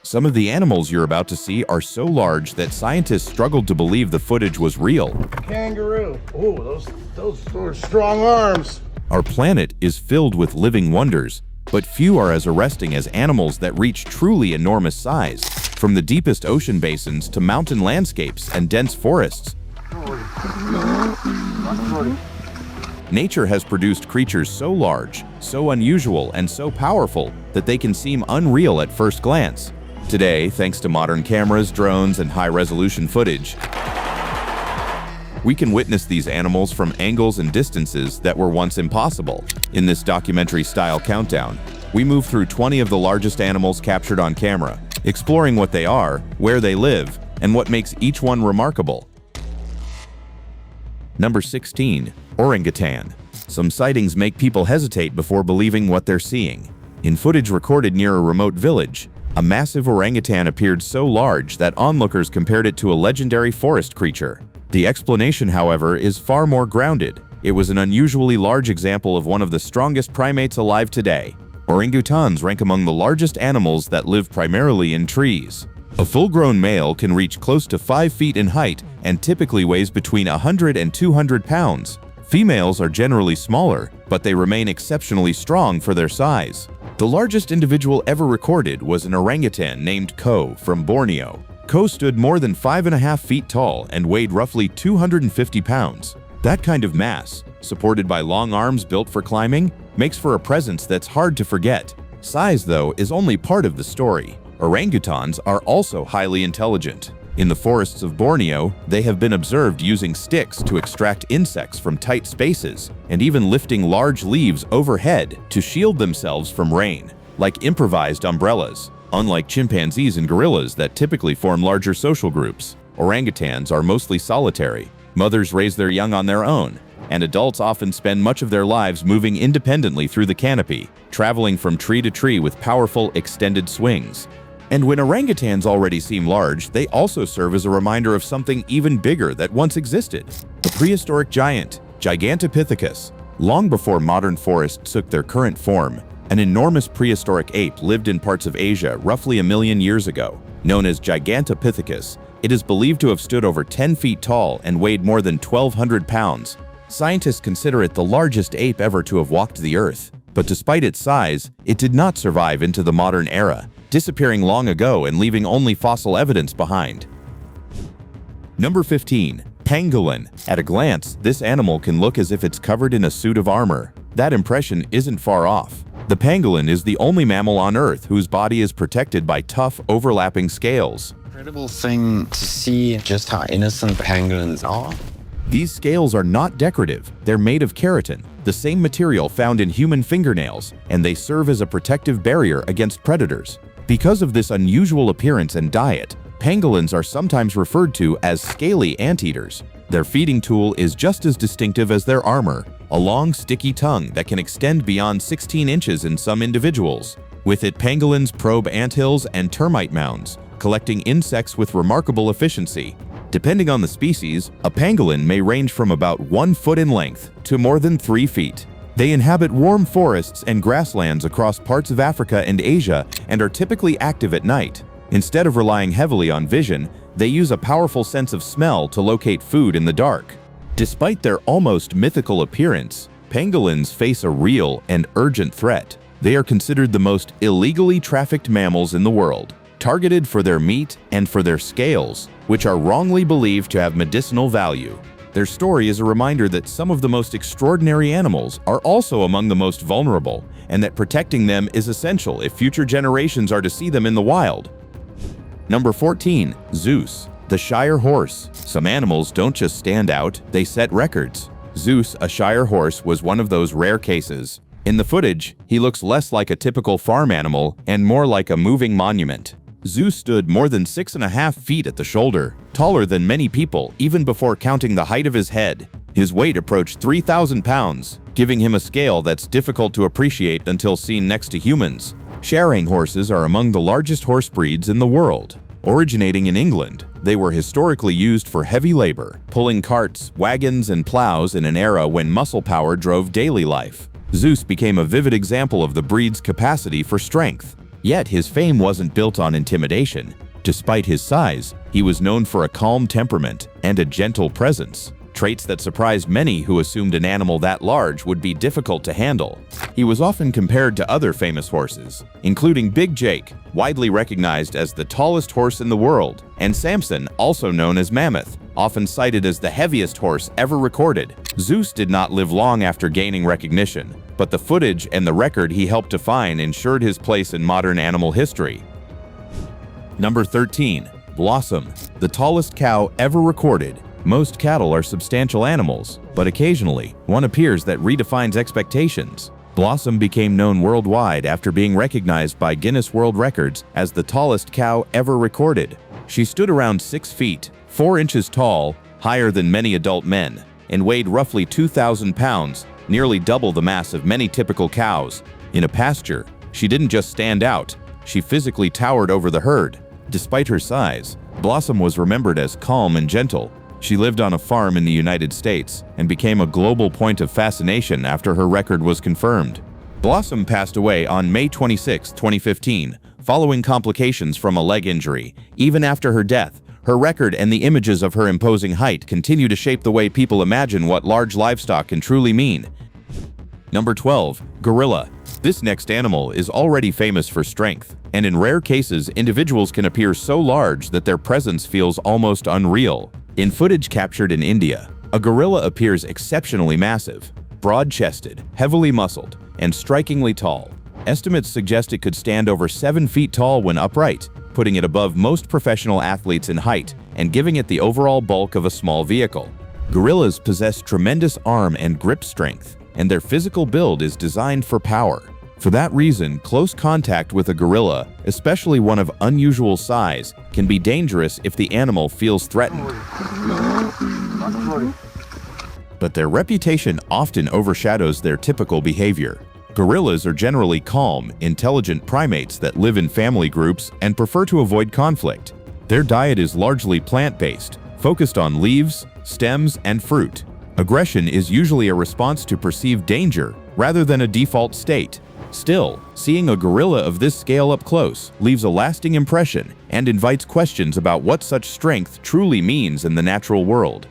Some of the animals you're about to see are so large that scientists struggled to believe the footage was real. Kangaroo. Oh, those are strong arms. Our planet is filled with living wonders, but few are as arresting as animals that reach truly enormous size. From the deepest ocean basins to mountain landscapes and dense forests, nature has produced creatures so large, so unusual, and so powerful that they can seem unreal at first glance. Today, thanks to modern cameras, drones, and high-resolution footage, we can witness these animals from angles and distances that were once impossible. In this documentary-style countdown, we move through 20 of the largest animals captured on camera, exploring what they are, where they live, and what makes each one remarkable. Number 16. Orangutan. Some sightings make people hesitate before believing what they're seeing. In footage recorded near a remote village, a massive orangutan appeared so large that onlookers compared it to a legendary forest creature. The explanation, however, is far more grounded. It was an unusually large example of one of the strongest primates alive today. Orangutans rank among the largest animals that live primarily in trees. A full-grown male can reach close to 5 feet in height and typically weighs between 100 and 200 pounds. Females are generally smaller, but they remain exceptionally strong for their size. The largest individual ever recorded was an orangutan named Ko from Borneo. Ko stood more than 5.5 feet tall and weighed roughly 250 pounds. That kind of mass, supported by long arms built for climbing, makes for a presence that's hard to forget. Size, though, is only part of the story. Orangutans are also highly intelligent. In the forests of Borneo, they have been observed using sticks to extract insects from tight spaces and even lifting large leaves overhead to shield themselves from rain, like improvised umbrellas. Unlike chimpanzees and gorillas that typically form larger social groups, orangutans are mostly solitary. Mothers raise their young on their own, and adults often spend much of their lives moving independently through the canopy, traveling from tree to tree with powerful, extended swings. And when orangutans already seem large, they also serve as a reminder of something even bigger that once existed: the prehistoric giant, Gigantopithecus. Long before modern forests took their current form, an enormous prehistoric ape lived in parts of Asia roughly 1 million years ago. Known as Gigantopithecus, it is believed to have stood over 10 feet tall and weighed more than 1,200 pounds. Scientists consider it the largest ape ever to have walked the earth. But despite its size, it did not survive into the modern era, disappearing long ago and leaving only fossil evidence behind. Number 15. Pangolin. At a glance, this animal can look as if it's covered in a suit of armor. That impression isn't far off. The pangolin is the only mammal on Earth whose body is protected by tough, overlapping scales. Incredible thing to see just how innocent pangolins are. These scales are not decorative, they're made of keratin, the same material found in human fingernails, and they serve as a protective barrier against predators. Because of this unusual appearance and diet, pangolins are sometimes referred to as scaly anteaters. Their feeding tool is just as distinctive as their armor, a long, sticky tongue that can extend beyond 16 inches in some individuals. With it, pangolins probe anthills and termite mounds, collecting insects with remarkable efficiency. Depending on the species, a pangolin may range from about 1 foot in length to more than 3 feet. They inhabit warm forests and grasslands across parts of Africa and Asia and are typically active at night. Instead of relying heavily on vision, they use a powerful sense of smell to locate food in the dark. Despite their almost mythical appearance, pangolins face a real and urgent threat. They are considered the most illegally trafficked mammals in the world, targeted for their meat and for their scales, which are wrongly believed to have medicinal value. Their story is a reminder that some of the most extraordinary animals are also among the most vulnerable, and that protecting them is essential if future generations are to see them in the wild. Number 14. Zeus, the Shire horse. Some animals don't just stand out, they set records. Zeus, a Shire horse, was one of those rare cases. In the footage, he looks less like a typical farm animal and more like a moving monument. Zeus stood more than 6.5 feet at the shoulder, taller than many people even before counting the height of his head. His weight approached 3,000 pounds, giving him a scale that's difficult to appreciate until seen next to humans. Sharing horses are among the largest horse breeds in the world. Originating in England, they were historically used for heavy labor, pulling carts, wagons, and plows in an era when muscle power drove daily life. Zeus became a vivid example of the breed's capacity for strength. Yet his fame wasn't built on intimidation. Despite his size, he was known for a calm temperament and a gentle presence, traits that surprised many who assumed an animal that large would be difficult to handle. He was often compared to other famous horses, including Big Jake, widely recognized as the tallest horse in the world, and Samson, also known as Mammoth, often cited as the heaviest horse ever recorded. Zeus did not live long after gaining recognition, but the footage and the record he helped define ensured his place in modern animal history. Number 13. Blossom, the tallest cow ever recorded. Most cattle are substantial animals, but occasionally, one appears that redefines expectations. Blossom became known worldwide after being recognized by Guinness World Records as the tallest cow ever recorded. She stood around 6 feet, 4 inches tall, higher than many adult men, and weighed roughly 2,000 pounds, nearly double the mass of many typical cows. In a pasture, she didn't just stand out, she physically towered over the herd. Despite her size, Blossom was remembered as calm and gentle. She lived on a farm in the United States and became a global point of fascination after her record was confirmed. Blossom passed away on May 26, 2015, following complications from a leg injury. Even after her death, her record and the images of her imposing height continue to shape the way people imagine what large livestock can truly mean. Number 12. Gorilla. This next animal is already famous for strength, and in rare cases, individuals can appear so large that their presence feels almost unreal. In footage captured in India, a gorilla appears exceptionally massive, broad-chested, heavily muscled, and strikingly tall. Estimates suggest it could stand over 7 feet tall when upright, putting it above most professional athletes in height and giving it the overall bulk of a small vehicle. Gorillas possess tremendous arm and grip strength, and their physical build is designed for power. For that reason, close contact with a gorilla, especially one of unusual size, can be dangerous if the animal feels threatened. But their reputation often overshadows their typical behavior. Gorillas are generally calm, intelligent primates that live in family groups and prefer to avoid conflict. Their diet is largely plant-based, focused on leaves, stems, and fruit. Aggression is usually a response to perceived danger rather than a default state. Still, seeing a gorilla of this scale up close leaves a lasting impression and invites questions about what such strength truly means in the natural world.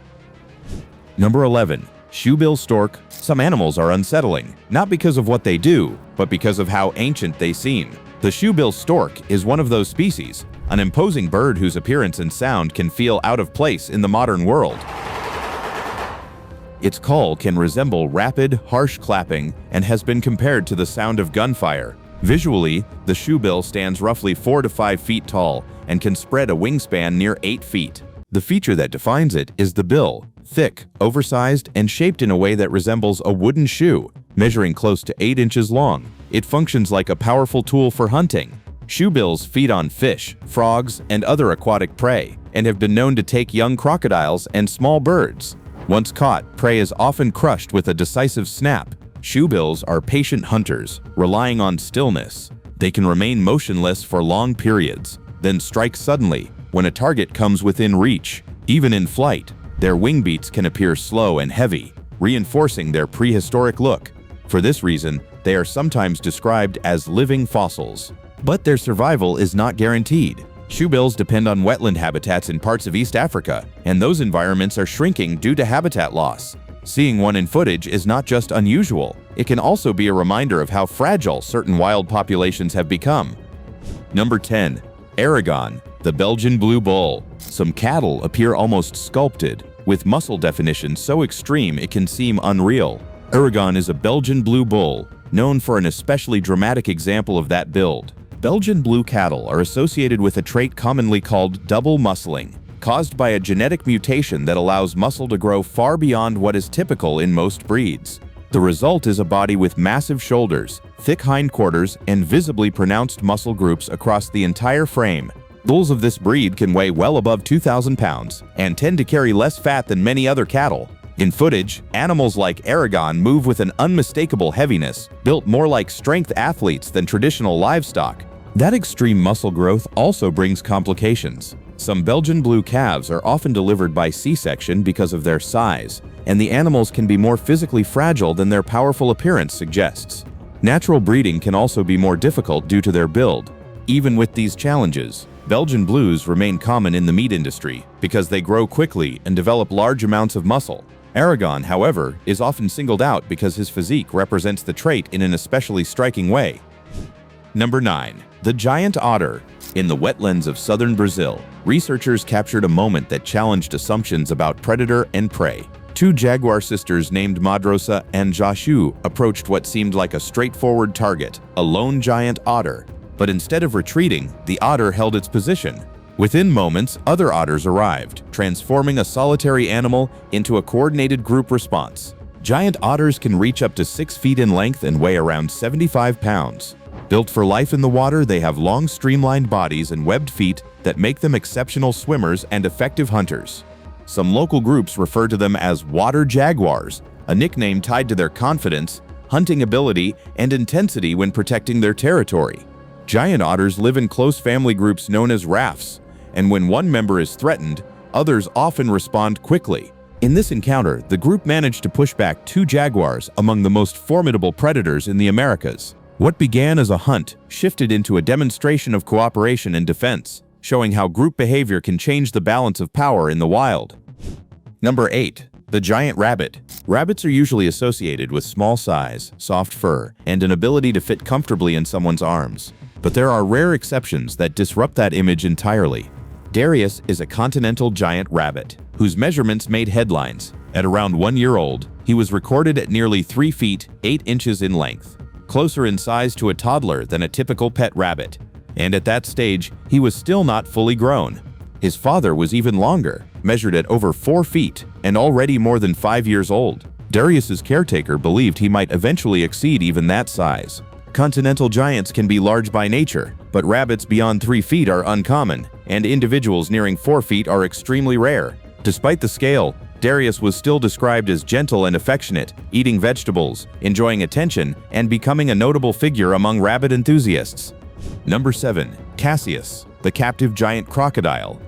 Number 11. Shoebill stork. Some animals are unsettling, not because of what they do, but because of how ancient they seem. The shoebill stork is one of those species, an imposing bird whose appearance and sound can feel out of place in the modern world. Its call can resemble rapid, harsh clapping and has been compared to the sound of gunfire. Visually, the shoebill stands roughly 4 to 5 feet tall and can spread a wingspan near 8 feet. The feature that defines it is the bill, thick, oversized, and shaped in a way that resembles a wooden shoe, measuring close to 8 inches long. It functions like a powerful tool for hunting. Shoebills feed on fish, frogs, and other aquatic prey, and have been known to take young crocodiles and small birds. Once caught, prey is often crushed with a decisive snap. Shoebills are patient hunters, relying on stillness. They can remain motionless for long periods, then strike suddenly when a target comes within reach. Even in flight, their wing beats can appear slow and heavy, reinforcing their prehistoric look. For this reason, they are sometimes described as living fossils. But their survival is not guaranteed. Shoebills depend on wetland habitats in parts of East Africa, and those environments are shrinking due to habitat loss. Seeing one in footage is not just unusual, it can also be a reminder of how fragile certain wild populations have become. Number 10. Aragon, the Belgian blue bull. Some cattle appear almost sculpted, with muscle definition so extreme it can seem unreal. Aragon is a Belgian blue bull, known for an especially dramatic example of that build. Belgian blue cattle are associated with a trait commonly called double muscling, caused by a genetic mutation that allows muscle to grow far beyond what is typical in most breeds. The result is a body with massive shoulders, thick hindquarters, and visibly pronounced muscle groups across the entire frame. Bulls of this breed can weigh well above 2,000 pounds and tend to carry less fat than many other cattle. In footage, animals like Aragon move with an unmistakable heaviness, built more like strength athletes than traditional livestock. That extreme muscle growth also brings complications. Some Belgian blue calves are often delivered by C-section because of their size, and the animals can be more physically fragile than their powerful appearance suggests. Natural breeding can also be more difficult due to their build. Even with these challenges, Belgian blues remain common in the meat industry because they grow quickly and develop large amounts of muscle. Aragon, however, is often singled out because his physique represents the trait in an especially striking way. Number 9. The giant otter. In the wetlands of southern Brazil, researchers captured a moment that challenged assumptions about predator and prey. Two jaguar sisters named Madrosa and Jashu approached what seemed like a straightforward target, a lone giant otter. But instead of retreating, the otter held its position. Within moments, other otters arrived, transforming a solitary animal into a coordinated group response. Giant otters can reach up to 6 feet in length and weigh around 75 pounds. Built for life in the water, they have long, streamlined bodies and webbed feet that make them exceptional swimmers and effective hunters. Some local groups refer to them as water jaguars, a nickname tied to their confidence, hunting ability, and intensity when protecting their territory. Giant otters live in close family groups known as rafts, and when one member is threatened, others often respond quickly. In this encounter, the group managed to push back 2 jaguars among the most formidable predators in the Americas. What began as a hunt shifted into a demonstration of cooperation and defense, showing how group behavior can change the balance of power in the wild. Number 8. The giant rabbit. Rabbits are usually associated with small size, soft fur, and an ability to fit comfortably in someone's arms. But there are rare exceptions that disrupt that image entirely. Darius is a continental giant rabbit, whose measurements made headlines. At around 1 year old, he was recorded at nearly 3 feet, 8 inches in length, closer in size to a toddler than a typical pet rabbit. And at that stage, he was still not fully grown. His father was even longer, measured at over 4 feet, and already more than 5 years old. Darius's caretaker believed he might eventually exceed even that size. Continental giants can be large by nature, but rabbits beyond 3 feet are uncommon, and individuals nearing 4 feet are extremely rare. Despite the scale, Darius was still described as gentle and affectionate, eating vegetables, enjoying attention, and becoming a notable figure among rabbit enthusiasts. Number 7. Cassius, the captive giant crocodile.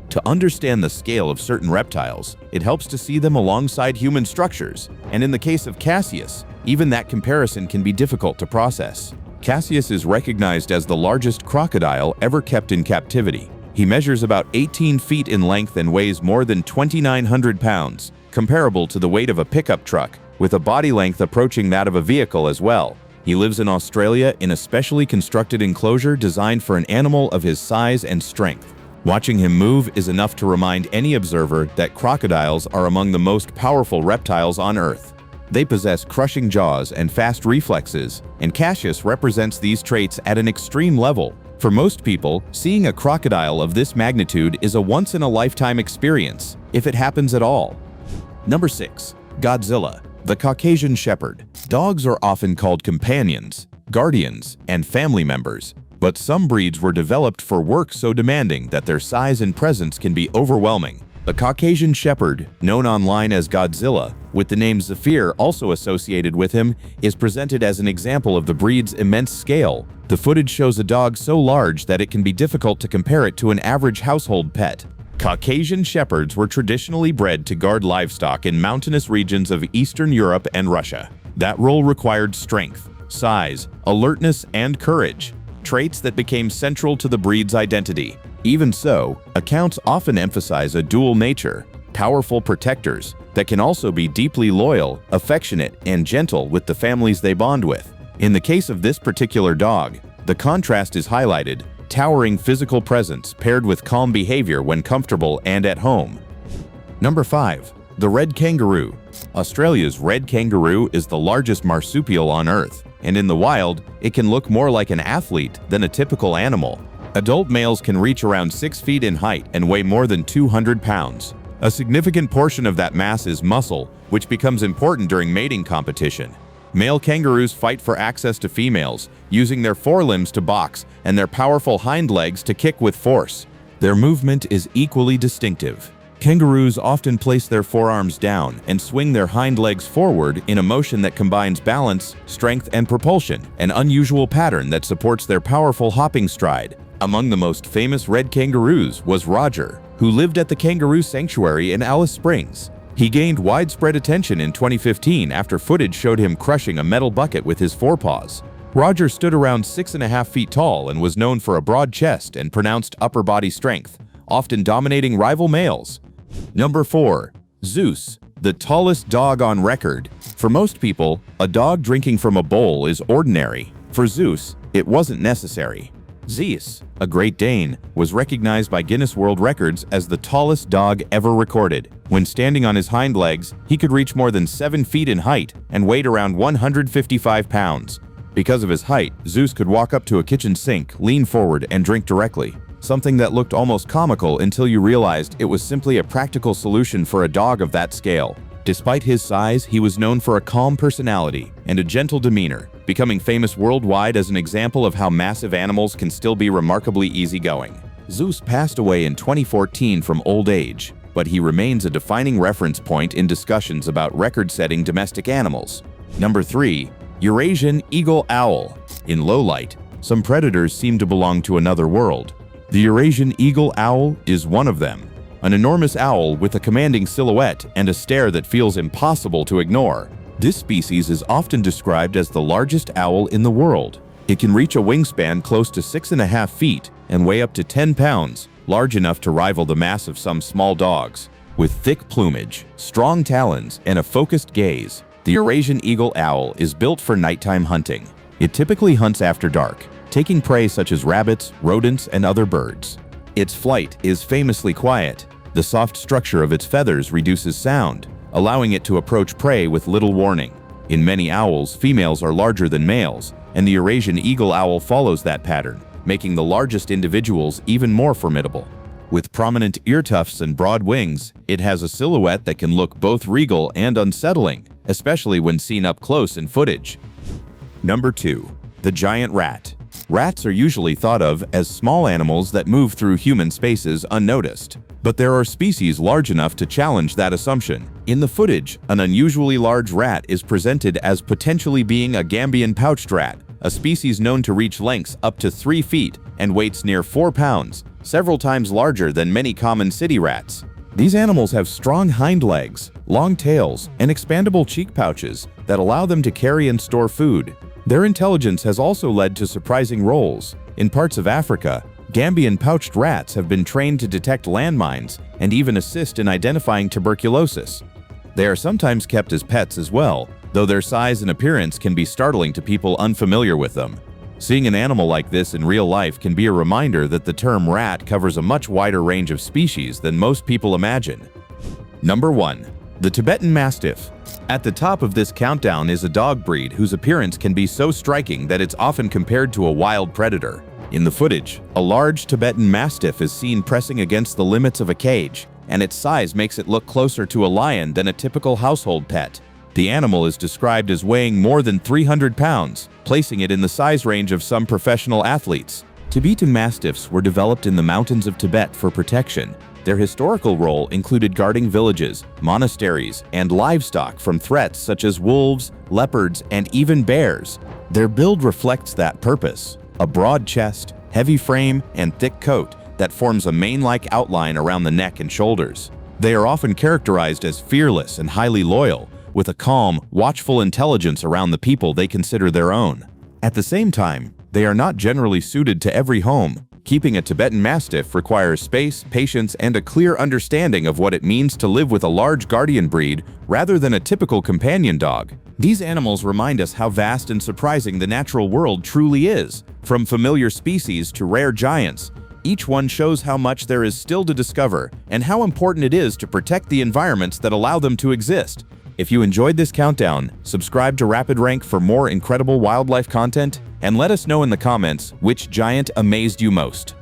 To understand the scale of certain reptiles, it helps to see them alongside human structures, and in the case of Cassius, even that comparison can be difficult to process. Cassius is recognized as the largest crocodile ever kept in captivity. He measures about 18 feet in length and weighs more than 2,900 pounds, comparable to the weight of a pickup truck, with a body length approaching that of a vehicle as well. He lives in Australia in a specially constructed enclosure designed for an animal of his size and strength. Watching him move is enough to remind any observer that crocodiles are among the most powerful reptiles on Earth. They possess crushing jaws and fast reflexes, and Cassius represents these traits at an extreme level. For most people, seeing a crocodile of this magnitude is a once-in-a-lifetime experience, if it happens at all. Number 6. Godzilla, the Caucasian Shepherd. Dogs are often called companions, guardians, and family members, but some breeds were developed for work so demanding that their size and presence can be overwhelming. The Caucasian Shepherd, known online as Godzilla, with the name Zephyr also associated with him, is presented as an example of the breed's immense scale. The footage shows a dog so large that it can be difficult to compare it to an average household pet. Caucasian Shepherds were traditionally bred to guard livestock in mountainous regions of Eastern Europe and Russia. That role required strength, size, alertness, and courage, traits that became central to the breed's identity. Even so, accounts often emphasize a dual nature, powerful protectors that can also be deeply loyal, affectionate, and gentle with the families they bond with. In the case of this particular dog, the contrast is highlighted, towering physical presence paired with calm behavior when comfortable and at home. Number 5. The red kangaroo. Australia's red kangaroo is the largest marsupial on Earth, and in the wild, it can look more like an athlete than a typical animal. Adult males can reach around 6 feet in height and weigh more than 200 pounds. A significant portion of that mass is muscle, which becomes important during mating competition. Male kangaroos fight for access to females, using their forelimbs to box and their powerful hind legs to kick with force. Their movement is equally distinctive. Kangaroos often place their forearms down and swing their hind legs forward in a motion that combines balance, strength, and propulsion, an unusual pattern that supports their powerful hopping stride. Among the most famous red kangaroos was Roger, who lived at the Kangaroo Sanctuary in Alice Springs. He gained widespread attention in 2015 after footage showed him crushing a metal bucket with his forepaws. Roger stood around 6.5 feet tall and was known for a broad chest and pronounced upper body strength, often dominating rival males. Number 4. Zeus, the tallest dog on record. For most people, a dog drinking from a bowl is ordinary. For Zeus, it wasn't necessary. Zeus, a Great Dane, was recognized by Guinness World Records as the tallest dog ever recorded. When standing on his hind legs, he could reach more than 7 feet in height and weighed around 155 pounds. Because of his height, Zeus could walk up to a kitchen sink, lean forward, and drink directly. Something that looked almost comical until you realized it was simply a practical solution for a dog of that scale. Despite his size, he was known for a calm personality and a gentle demeanor, becoming famous worldwide as an example of how massive animals can still be remarkably easygoing. Zeus passed away in 2014 from old age, but he remains a defining reference point in discussions about record-setting domestic animals. Number 3. Eurasian eagle owl. In low light, some predators seem to belong to another world. The Eurasian eagle owl is one of them. An enormous owl with a commanding silhouette and a stare that feels impossible to ignore. This species is often described as the largest owl in the world. It can reach a wingspan close to 6.5 feet and weigh up to 10 pounds, large enough to rival the mass of some small dogs. With thick plumage, strong talons, and a focused gaze, the Eurasian eagle owl is built for nighttime hunting. It typically hunts after dark, taking prey such as rabbits, rodents, and other birds. Its flight is famously quiet. The soft structure of its feathers reduces sound, allowing it to approach prey with little warning. In many owls, females are larger than males, and the Eurasian eagle owl follows that pattern, making the largest individuals even more formidable. With prominent ear tufts and broad wings, it has a silhouette that can look both regal and unsettling, especially when seen up close in footage. Number 2. The giant rat. Rats are usually thought of as small animals that move through human spaces unnoticed. But there are species large enough to challenge that assumption. In the footage, an unusually large rat is presented as potentially being a Gambian pouched rat, a species known to reach lengths up to 3 feet and weights near 4 pounds, several times larger than many common city rats. These animals have strong hind legs, long tails, and expandable cheek pouches that allow them to carry and store food. Their intelligence has also led to surprising roles. In parts of Africa, Gambian pouched rats have been trained to detect landmines and even assist in identifying tuberculosis. They are sometimes kept as pets as well, though their size and appearance can be startling to people unfamiliar with them. Seeing an animal like this in real life can be a reminder that the term rat covers a much wider range of species than most people imagine. Number 1. The Tibetan Mastiff. At the top of this countdown is a dog breed whose appearance can be so striking that it's often compared to a wild predator. In the footage, a large Tibetan Mastiff is seen pressing against the limits of a cage, and its size makes it look closer to a lion than a typical household pet. The animal is described as weighing more than 300 pounds, placing it in the size range of some professional athletes. Tibetan Mastiffs were developed in the mountains of Tibet for protection. Their historical role included guarding villages, monasteries, and livestock from threats such as wolves, leopards, and even bears. Their build reflects that purpose: a broad chest, heavy frame, and thick coat that forms a mane-like outline around the neck and shoulders. They are often characterized as fearless and highly loyal, with a calm, watchful intelligence around the people they consider their own. At the same time, they are not generally suited to every home. Keeping a Tibetan Mastiff requires space, patience, and a clear understanding of what it means to live with a large guardian breed rather than a typical companion dog. These animals remind us how vast and surprising the natural world truly is. From familiar species to rare giants, each one shows how much there is still to discover and how important it is to protect the environments that allow them to exist. If you enjoyed this countdown, subscribe to Rapid Rank for more incredible wildlife content, and let us know in the comments which giant amazed you most.